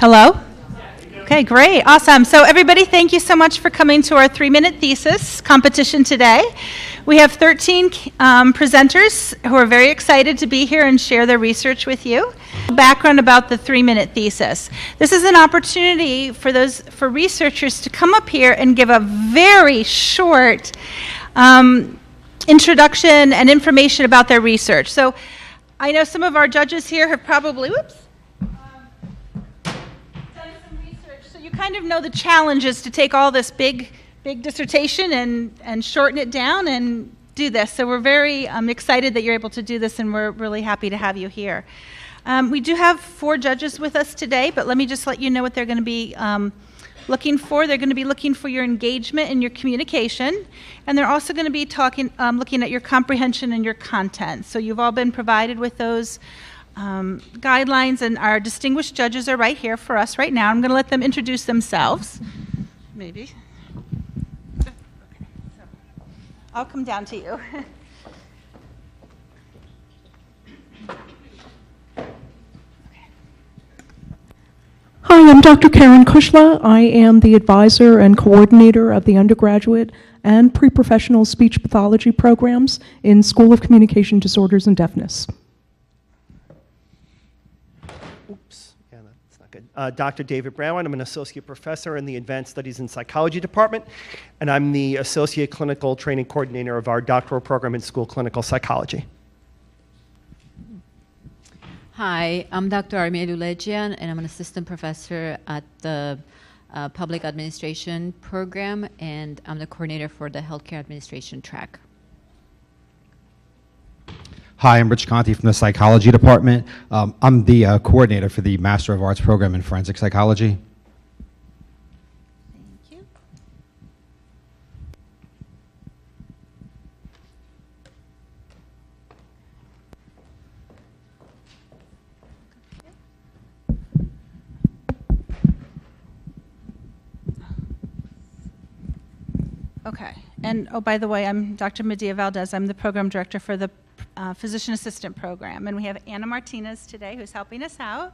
Hello? Okay, great, awesome. So everybody, thank you so much for coming to our 3-minute thesis competition today. We have 13 presenters who are very excited to be here and share their research with you. Background about the 3-minute thesis. This is an opportunity for researchers to come up here and give a very short introduction and information about their research. So I know some of our judges here have probably, you kind of know the challenges to take all this big dissertation and shorten it down and do this. So we're very excited that you're able to do this, and we're really happy to have you here. We do have 4 judges with us today, but let me just let you know what they're going to be looking for. They're going to be looking for your engagement and your communication, and they're also going to be looking at your comprehension and your content. So you've all been provided with those guidelines, and our distinguished judges are right here for us right now. I'm going to let them introduce themselves. Maybe. Okay. So I'll come down to you. Hi, I'm Dr. Karen Kushla. I am the advisor and coordinator of the undergraduate and pre-professional speech pathology programs in School of Communication Disorders and Deafness. Dr. David Brown. I'm an associate professor in the Advanced Studies in Psychology department, and I'm the associate clinical training coordinator of our doctoral program in school clinical psychology. Hi, I'm Dr. Armia Lulegian, and I'm an assistant professor at the public administration program, and I'm the coordinator for the healthcare administration track. Hi, I'm Rich Conti from the Psychology Department. I'm the coordinator for the Master of Arts program in Forensic Psychology. Thank you. Okay, and oh, by the way, I'm Dr. Medea Valdez. I'm the program director for the physician assistant program, and we have Anna Martinez today who's helping us out,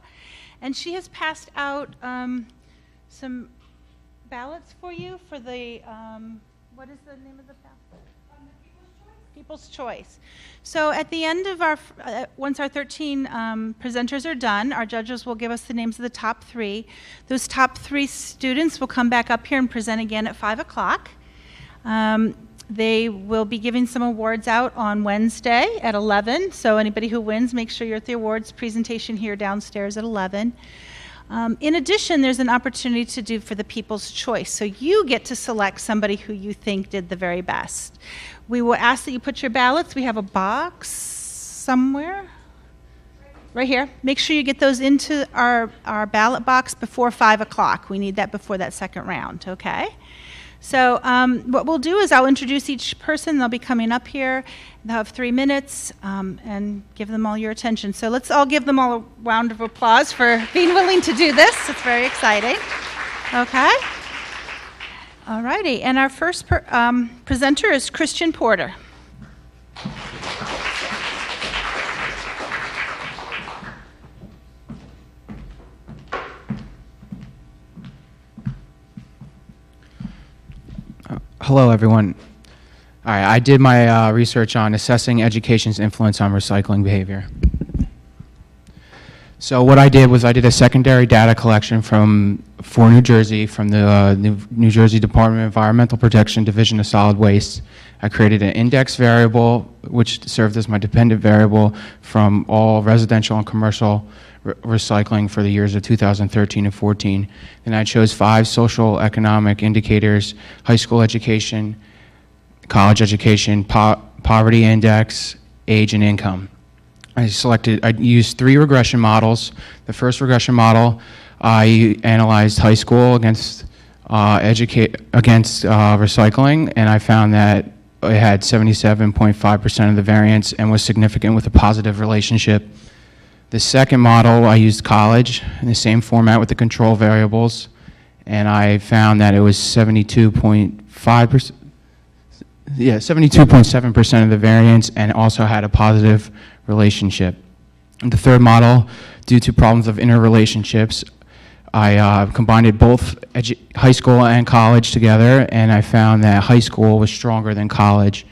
and she has passed out some ballots for you for the what is the name of the ballot? People's Choice. So at the end of our once our 13 presenters are done, our judges will give us the names of the top 3. Those top 3 students will come back up here and present again at 5 o'clock. They will be giving some awards out on Wednesday at 11. So anybody who wins, make sure you're at the awards presentation here downstairs at 11. In addition, there's an opportunity to do for the People's Choice. So you get to select somebody who you think did the very best. We will ask that you put your ballots. We have a box somewhere. Right here. Make sure you get those into our ballot box before 5 o'clock. We need that before that second round, okay? So what we'll do is I'll introduce each person. They'll be coming up here. They'll have 3 minutes and give them all your attention. So let's all give them all a round of applause for being willing to do this. It's very exciting. Okay. All righty. And our first presenter is Christian Porter. Hello, everyone. All right, I did my research on assessing education's influence on recycling behavior. So what I did was I did a secondary data collection for New Jersey from the New Jersey Department of Environmental Protection Division of Solid Waste. I created an index variable, which served as my dependent variable from all residential and commercial recycling for the years of 2013 and 14. Then I chose 5 social economic indicators: high school education, college education, poverty index, age, and income. I used 3 regression models. The first regression model, I analyzed high school against recycling, and I found that it had 77.5% of the variance and was significant with a positive relationship. The second model, I used college in the same format with the control variables, and I found that it was 72.5%. Yeah, 72.7% of the variance, and also had a positive relationship. And the third model, due to problems of interrelationships, I combined both high school and college together, and I found that high school was stronger than college.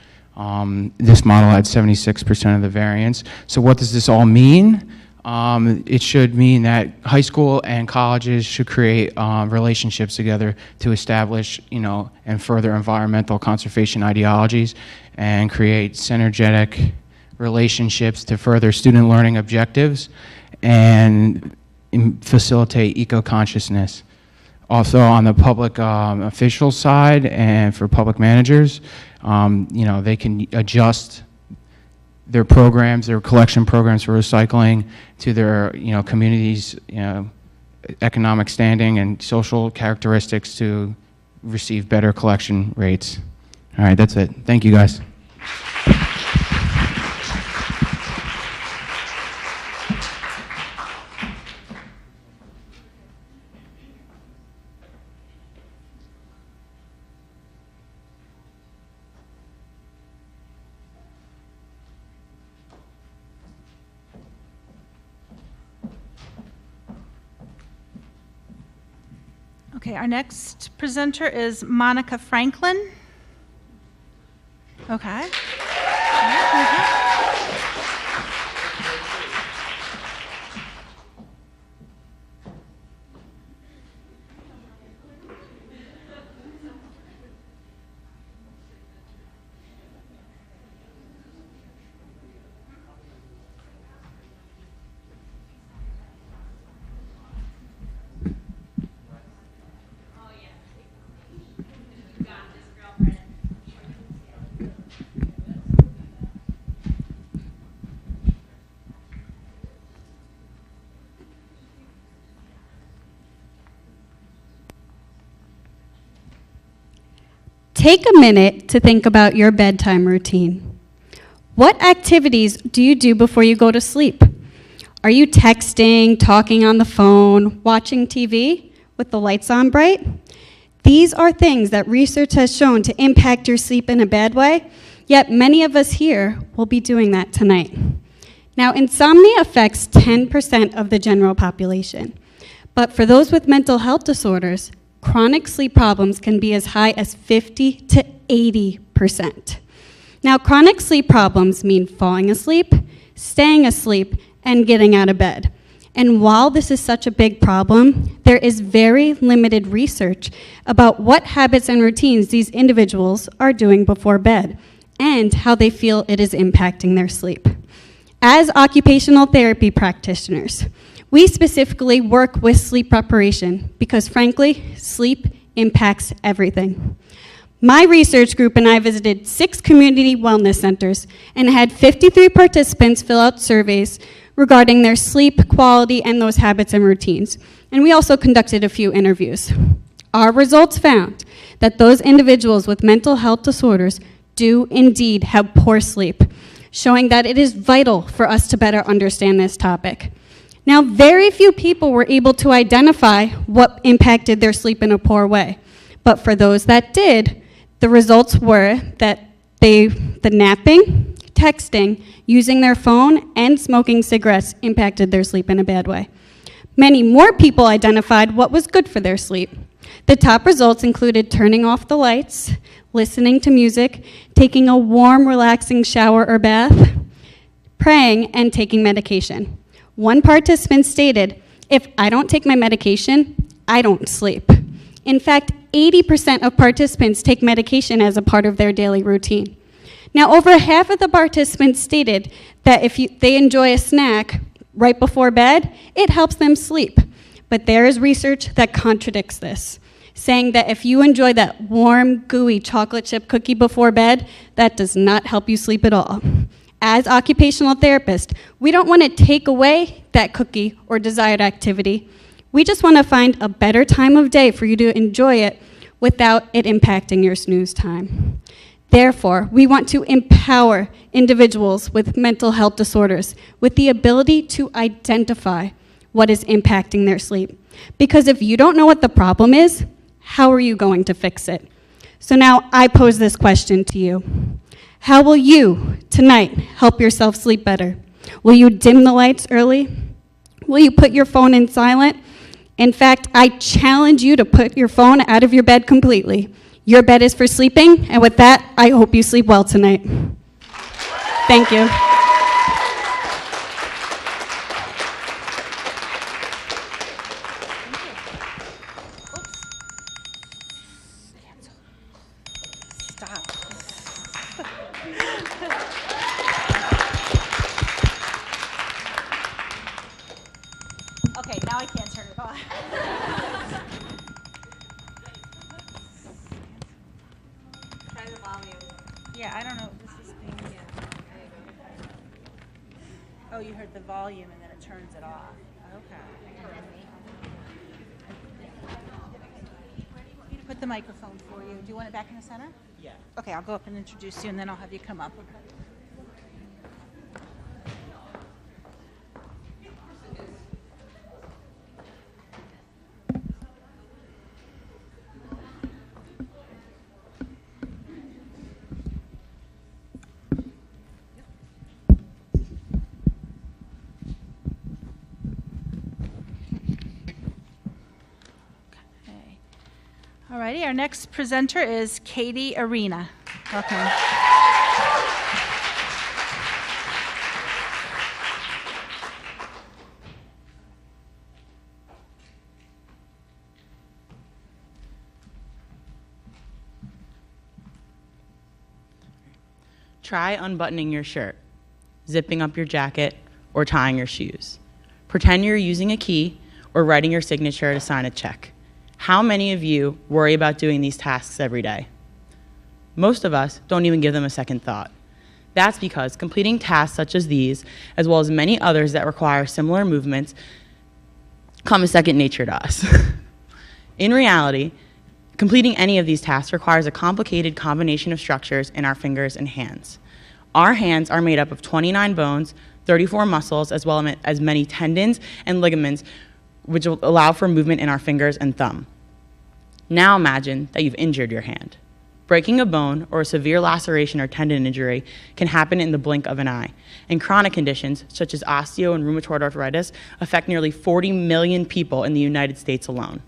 This model had 76% of the variance. So what does this all mean? It should mean that high school and colleges should create relationships together to establish, and further environmental conservation ideologies and create synergetic relationships to further student learning objectives and facilitate eco-consciousness. Also on the public official side and for public managers, they can adjust their programs, their collection programs for recycling to their, communities, economic standing and social characteristics to receive better collection rates. All right, that's it. Thank you, guys. Okay, our next presenter is Monica Franklin. Okay. Take a minute to think about your bedtime routine. What activities do you do before you go to sleep? Are you texting, talking on the phone, watching TV with the lights on bright? These are things that research has shown to impact your sleep in a bad way, yet many of us here will be doing that tonight. Now, insomnia affects 10% of the general population, but for those with mental health disorders, chronic sleep problems can be as high as 50 to 80%. Now, chronic sleep problems mean falling asleep, staying asleep, and getting out of bed. And while this is such a big problem, there is very limited research about what habits and routines these individuals are doing before bed and how they feel it is impacting their sleep. As occupational therapy practitioners, we specifically work with sleep preparation because, frankly, sleep impacts everything. My research group and I visited 6 community wellness centers and had 53 participants fill out surveys regarding their sleep quality and those habits and routines. And we also conducted a few interviews. Our results found that those individuals with mental health disorders do indeed have poor sleep, showing that it is vital for us to better understand this topic. Now, very few people were able to identify what impacted their sleep in a poor way. But for those that did, the results were that the napping, texting, using their phone, and smoking cigarettes impacted their sleep in a bad way. Many more people identified what was good for their sleep. The top results included turning off the lights, listening to music, taking a warm, relaxing shower or bath, praying, and taking medication. One participant stated, "If I don't take my medication, I don't sleep." In fact, 80% of participants take medication as a part of their daily routine. Now, over half of the participants stated that if they enjoy a snack right before bed, it helps them sleep. But there is research that contradicts this, saying that if you enjoy that warm, gooey chocolate chip cookie before bed, that does not help you sleep at all. As occupational therapists, we don't want to take away that cookie or desired activity. We just want to find a better time of day for you to enjoy it without it impacting your snooze time. Therefore, we want to empower individuals with mental health disorders with the ability to identify what is impacting their sleep. Because if you don't know what the problem is, how are you going to fix it? So now I pose this question to you. How will you, tonight, help yourself sleep better? Will you dim the lights early? Will you put your phone in silent? In fact, I challenge you to put your phone out of your bed completely. Your bed is for sleeping, and with that, I hope you sleep well tonight. Thank you. Okay, now I can't turn it off. Try the volume. Yeah, I don't know. This is being. Oh, you heard the volume and then it turns it off. Okay. Put the microphone for you. Do you want it back in the center? Yeah. Okay, I'll go up and introduce you and then I'll have you come up. Alrighty, our next presenter is Katie Arena. Welcome. Try unbuttoning your shirt, zipping up your jacket, or tying your shoes. Pretend you're using a key or writing your signature to sign a check. How many of you worry about doing these tasks every day? Most of us don't even give them a second thought. That's because completing tasks such as these, as well as many others that require similar movements, come as second nature to us. In reality, completing any of these tasks requires a complicated combination of structures in our fingers and hands. Our hands are made up of 29 bones, 34 muscles, as well as many tendons and ligaments, which will allow for movement in our fingers and thumb. Now imagine that you've injured your hand. Breaking a bone or a severe laceration or tendon injury can happen in the blink of an eye, and chronic conditions such as osteo and rheumatoid arthritis affect nearly 40 million people in the United States alone.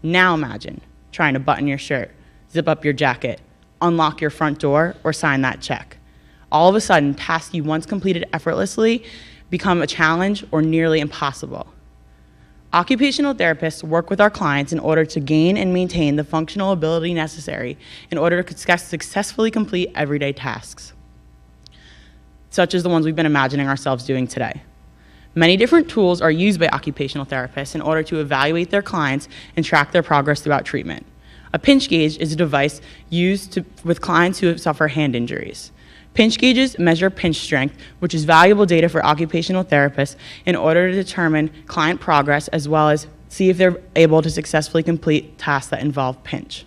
Now imagine trying to button your shirt, zip up your jacket, unlock your front door, or sign that check. All of a sudden, tasks you once completed effortlessly become a challenge or nearly impossible. Occupational therapists work with our clients in order to gain and maintain the functional ability necessary in order to successfully complete everyday tasks, such as the ones we've been imagining ourselves doing today. Many different tools are used by occupational therapists in order to evaluate their clients and track their progress throughout treatment. A pinch gauge is a device used with clients who suffer hand injuries. Pinch gauges measure pinch strength, which is valuable data for occupational therapists in order to determine client progress as well as see if they're able to successfully complete tasks that involve pinch.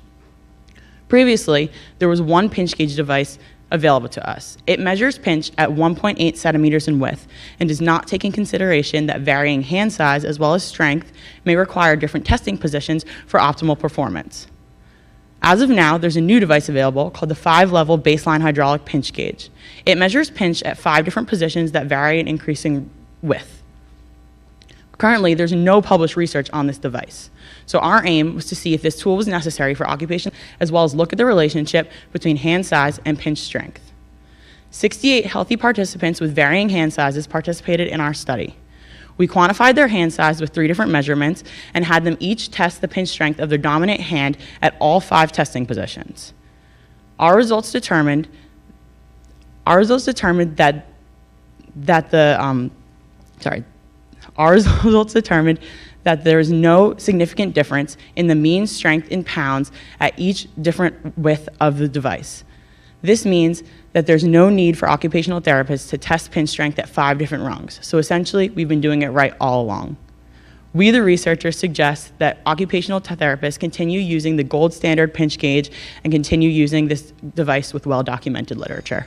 Previously, there was one pinch gauge device available to us. It measures pinch at 1.8 centimeters in width and does not take in consideration that varying hand size as well as strength may require different testing positions for optimal performance. As of now, there's a new device available called the 5-level baseline hydraulic pinch gauge. It measures pinch at 5 different positions that vary in increasing width. Currently, there's no published research on this device. So our aim was to see if this tool was necessary for occupation, as well as look at the relationship between hand size and pinch strength. 68 healthy participants with varying hand sizes participated in our study. We quantified their hand size with 3 different measurements and had them each test the pinch strength of their dominant hand at all 5 testing positions. Our results determined that there is no significant difference in the mean strength in pounds at each different width of the device. This means that there's no need for occupational therapists to test pinch strength at 5 different rungs. So essentially, we've been doing it right all along. We, the researchers, suggest that occupational therapists continue using the gold standard pinch gauge and continue using this device with well-documented literature.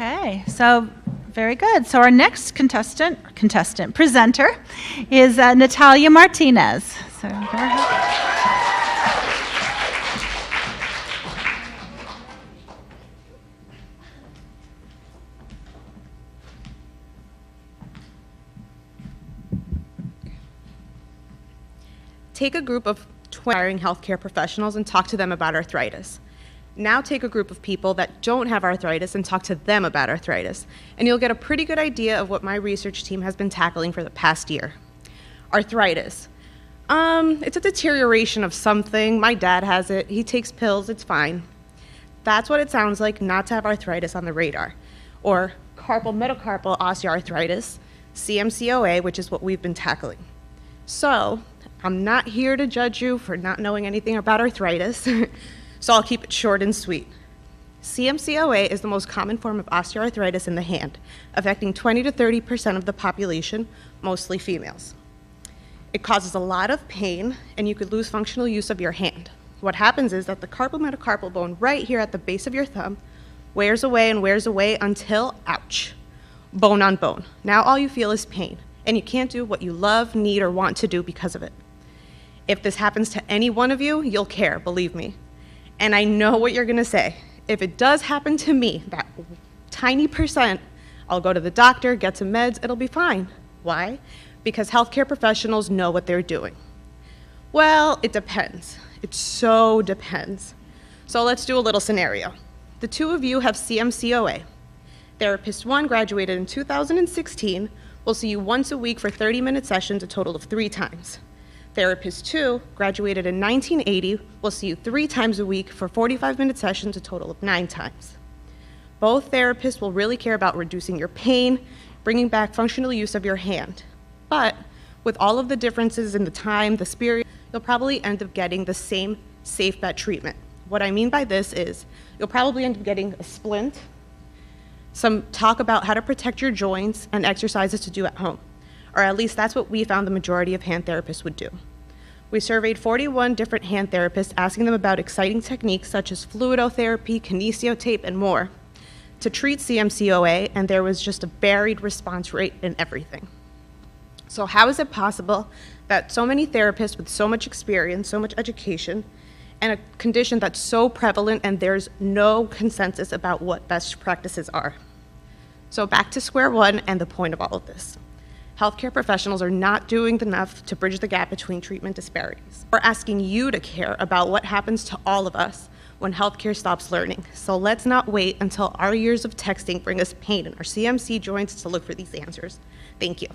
Okay, so very good. So our next presenter is Natalia Martinez. So go ahead. Take a group of aspiring healthcare professionals and talk to them about arthritis. Now take a group of people that don't have arthritis and talk to them about arthritis, and you'll get a pretty good idea of what my research team has been tackling for the past year. Arthritis. It's a deterioration of something. My dad has it. He takes pills. It's fine. That's what it sounds like not to have arthritis on the radar. Or carpal metacarpal osteoarthritis, CMCOA, which is what we've been tackling. So, I'm not here to judge you for not knowing anything about arthritis, so I'll keep it short and sweet. CMCOA is the most common form of osteoarthritis in the hand, affecting 20 to 30% of the population, mostly females. It causes a lot of pain, and you could lose functional use of your hand. What happens is that the carpal metacarpal bone right here at the base of your thumb wears away and wears away until, ouch, bone on bone. Now all you feel is pain, and you can't do what you love, need, or want to do because of it. If this happens to any one of you, you'll care, believe me. And I know what you're gonna say. If it does happen to me, that tiny percent, I'll go to the doctor, get some meds, it'll be fine. Why? Because healthcare professionals know what they're doing. Well, it depends. It so depends. So let's do a little scenario. The two of you have CMCOA. Therapist 1 graduated in 2016, will see you once a week for 30-minute sessions, a total of 3 times. Therapist 2 graduated in 1980, will see you 3 times a week for 45-minute sessions, a total of 9 times. Both therapists will really care about reducing your pain, bringing back functional use of your hand. But with all of the differences in the time, the spirit, you'll probably end up getting the same safe bet treatment. What I mean by this is you'll probably end up getting a splint, some talk about how to protect your joints, and exercises to do at home. Or at least that's what we found the majority of hand therapists would do. We surveyed 41 different hand therapists, asking them about exciting techniques such as fluidotherapy, kinesiotape, and more to treat CMCOA, and there was just a varied response rate in everything. So how is it possible that so many therapists with so much experience, so much education, and a condition that's so prevalent and there's no consensus about what best practices are? So back to square one and the point of all of this. Healthcare professionals are not doing enough to bridge the gap between treatment disparities. We're asking you to care about what happens to all of us when healthcare stops learning. So let's not wait until our years of texting bring us pain in our CMC joints to look for these answers. Thank you.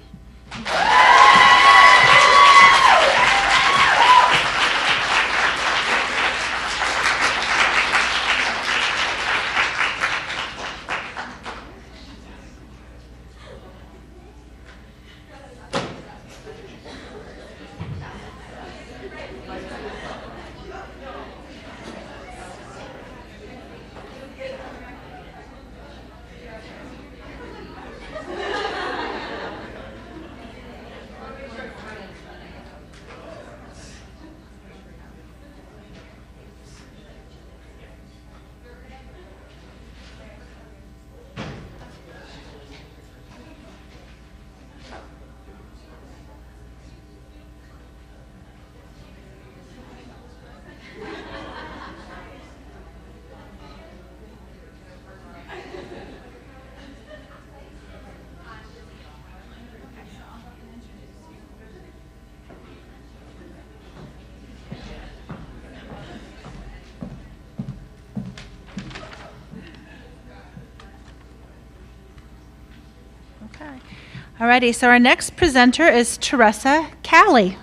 Alrighty, so our next presenter is Teresa Callie.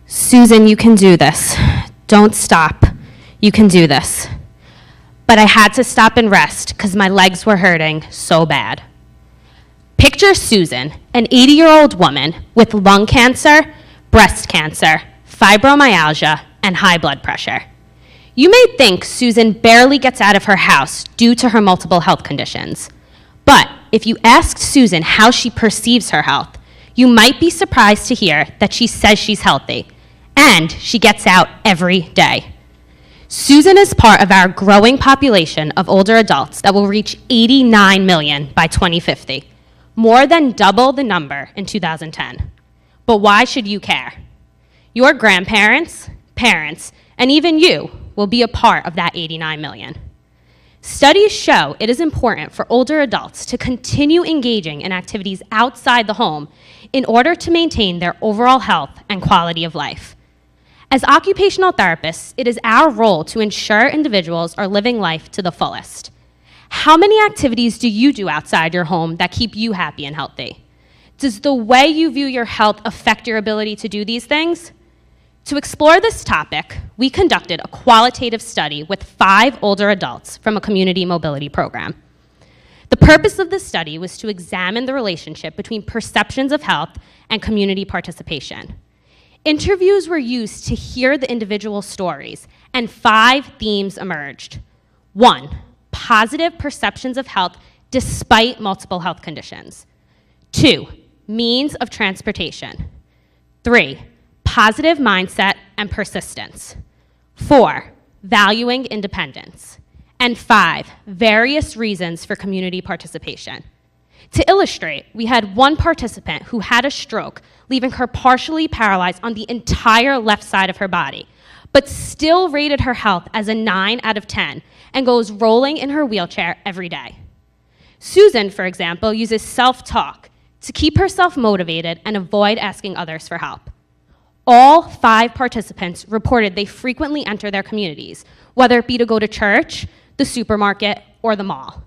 Susan, you can do this. Don't stop. You can do this. But I had to stop and rest because my legs were hurting so bad. Picture Susan, an 80-year-old woman with lung cancer, breast cancer, fibromyalgia, and high blood pressure. You may think Susan barely gets out of her house due to her multiple health conditions. But if you asked Susan how she perceives her health, you might be surprised to hear that she says she's healthy, and she gets out every day. Susan is part of our growing population of older adults that will reach 89 million by 2050, more than double the number in 2010. But why should you care? Your grandparents, parents, and even you will be a part of that 89 million. Studies show it is important for older adults to continue engaging in activities outside the home in order to maintain their overall health and quality of life. As occupational therapists, it is our role to ensure individuals are living life to the fullest. How many activities do you do outside your home that keep you happy and healthy? Does the way you view your health affect your ability to do these things? To explore this topic, we conducted a qualitative study with 5 older adults from a community mobility program. The purpose of this study was to examine the relationship between perceptions of health and community participation. Interviews were used to hear the individual stories, and 5 themes emerged. 1, positive perceptions of health despite multiple health conditions. 2, means of transportation. 3, positive mindset and persistence. 4, valuing independence. And 5, various reasons for community participation. To illustrate, we had one participant who had a stroke, leaving her partially paralyzed on the entire left side of her body, but still rated her health as a 9 out of 10 and goes rolling in her wheelchair every day. Susan, for example, uses self-talk to keep herself motivated and avoid asking others for help. All 5 participants reported they frequently enter their communities, whether it be to go to church, the supermarket, or the mall.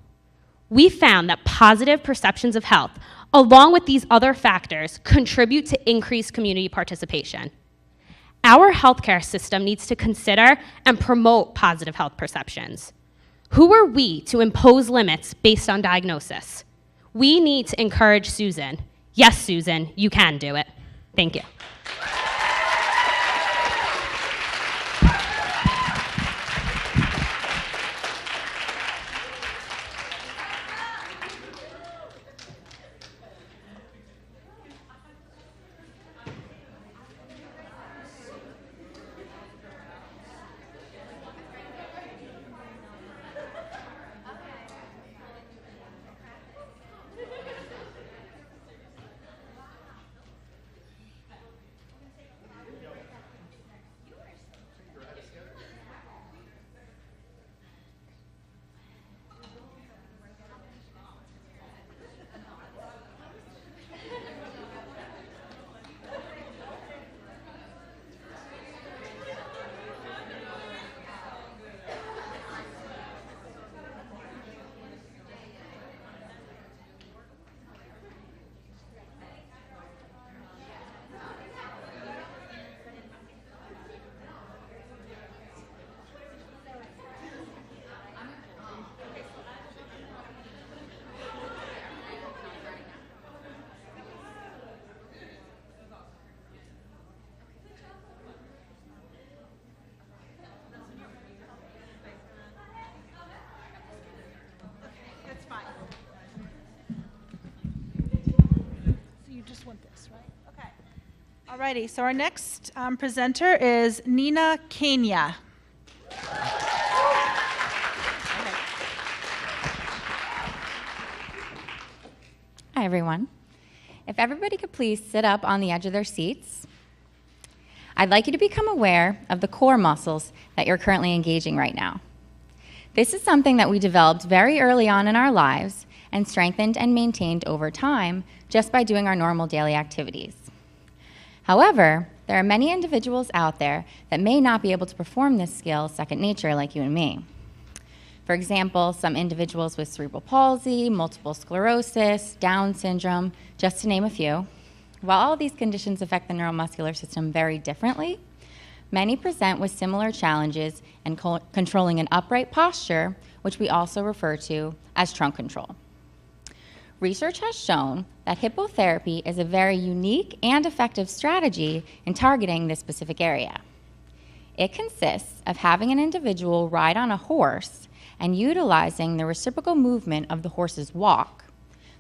We found that positive perceptions of health, along with these other factors, contribute to increased community participation. Our healthcare system needs to consider and promote positive health perceptions. Who are we to impose limits based on diagnosis? We need to encourage Susan. Yes, Susan, you can do it. Thank you. Alrighty, so our next presenter is Nina Kenya. Hi, everyone. If everybody could please sit up on the edge of their seats, I'd like you to become aware of the core muscles that you're currently engaging right now. This is something that we developed very early on in our lives and strengthened and maintained over time just by doing our normal daily activities. However, there are many individuals out there that may not be able to perform this skill second nature like you and me. For example, some individuals with cerebral palsy, multiple sclerosis, Down syndrome, just to name a few. While all these conditions affect the neuromuscular system very differently, many present with similar challenges in controlling an upright posture, which we also refer to as trunk control. Research has shown that hippotherapy is a very unique and effective strategy in targeting this specific area. It consists of having an individual ride on a horse and utilizing the reciprocal movement of the horse's walk.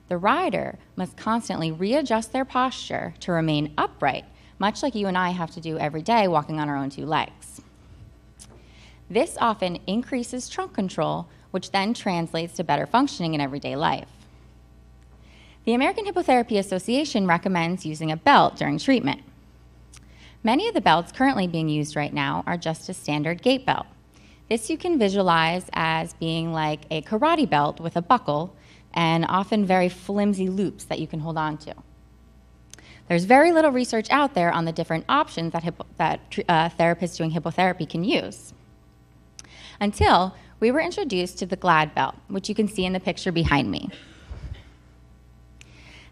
The rider must constantly readjust their posture to remain upright, much like you and I have to do every day walking on our own two legs. This often increases trunk control, which then translates to better functioning in everyday life. The American Hippotherapy Association recommends using a belt during treatment. Many of the belts currently being used right now are just a standard gait belt. This you can visualize as being like a karate belt with a buckle and often very flimsy loops that you can hold on to. There's very little research out there on the different options that therapists doing hippotherapy can use, until we were introduced to the Glad belt, which you can see in the picture behind me.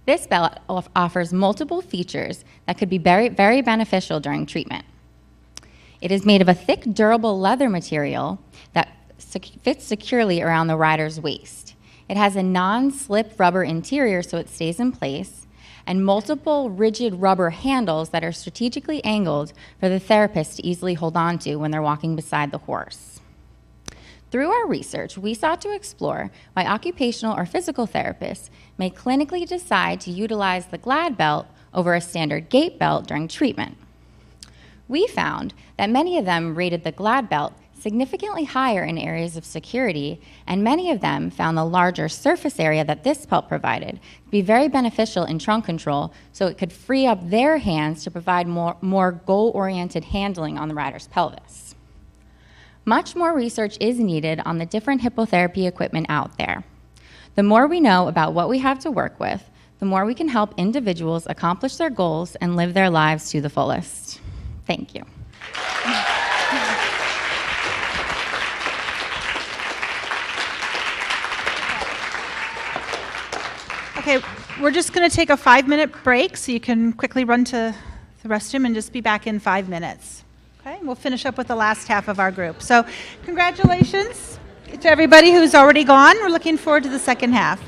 This belt offers multiple features that could be very, very beneficial during treatment. It is made of a thick, durable leather material that fits securely around the rider's waist. It has a non-slip rubber interior so it stays in place, and multiple rigid rubber handles that are strategically angled for the therapist to easily hold on to when they're walking beside the horse. Through our research, we sought to explore why occupational or physical therapists may clinically decide to utilize the Glad belt over a standard gait belt during treatment. We found that many of them rated the Glad belt significantly higher in areas of security, and many of them found the larger surface area that this belt provided to be very beneficial in trunk control, so it could free up their hands to provide more goal-oriented handling on the rider's pelvis. Much more research is needed on the different hippotherapy equipment out there. The more we know about what we have to work with, the more we can help individuals accomplish their goals and live their lives to the fullest. Thank you. Okay, we're just going to take a 5-minute break so you can quickly run to the restroom and just be back in 5 minutes. Okay, we'll finish up with the last half of our group. So congratulations to everybody who's already gone. We're looking forward to the second half.